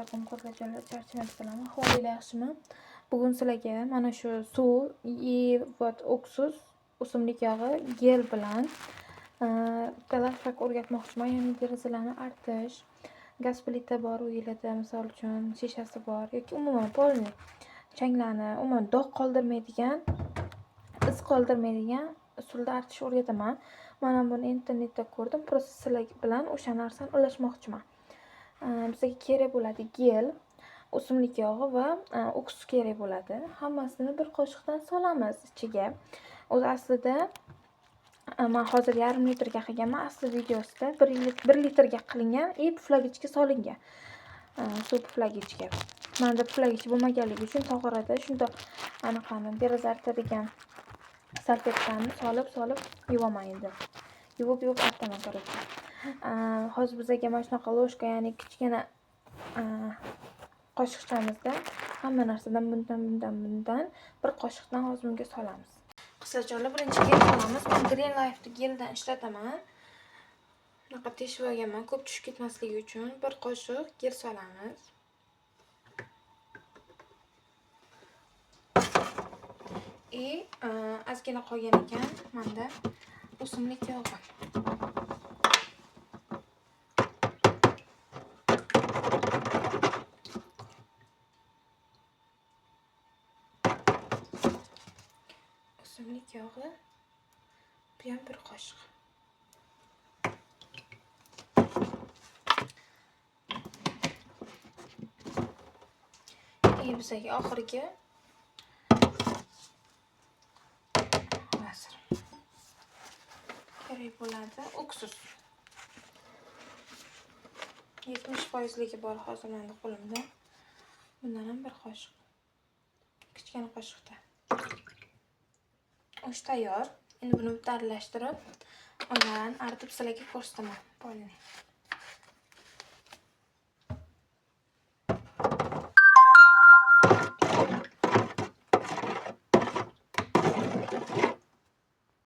alaykum qizlarlar, charchamabsizlarmi? Ahvolingiz yaxshimi? Bugun sizlarga mana shu suv, oksus, o'simlik yog'i, gel bilan lifhack o'rgatmoqchiman. Ya'ni derazalarni artish, gaz plita bor uyingizda, misol uchun shishasi bor yoki umuman polni changlarni umuman dog' qoldirmaydigan, iz qoldirmaydigan usulda artish o'rgataman. Mana buni internetda ko'rdim. Просто sizlar bilan o'sha narsani ulashmoqchiman. Bizga kerak bo'ladi gel, o'simlik yog'i va oksus kerak bo'ladi. Hammasini bir qoshiqdan solamiz ichiga. O'zi aslida men hozir yarim litrga qilganman. Asli videosida 1 litrga qilingan puflagichga solingan. Suv puflagichga. Menda puflagich bo'lmaganligi uchun tog'orada shundoq anaqani deraza artadigan salfetkani solib yuvaman endi. Yuvib artaman kerak. Hozir bizga mana shunaqa ложка, ya'ni kichkina qoshiqchamizda hamma narsadan bundan bir qoshiqdan hozir bunga solamiz. Qisqachalar birinchi gel solamiz. Men Green Life geldan ishlataman. Bunaqa teshib olganman, ko'p tushib ketmasligi uchun bir qoshiq gel solamiz. Ozgina qolgan ekan menda o'simlik yog'i. O'simlik yog'i bu ham bir qoshiq. Bizga oxirgi kerak bo'ladi oksus. 70% bor hozir menda qo'limda. Bundan ham bir qoshiq. Kichkina qoshiqda. Osh tayyor. Endi buni aralashtirib, ondan artib sizlarga ko'rsataman. Bo'ldi.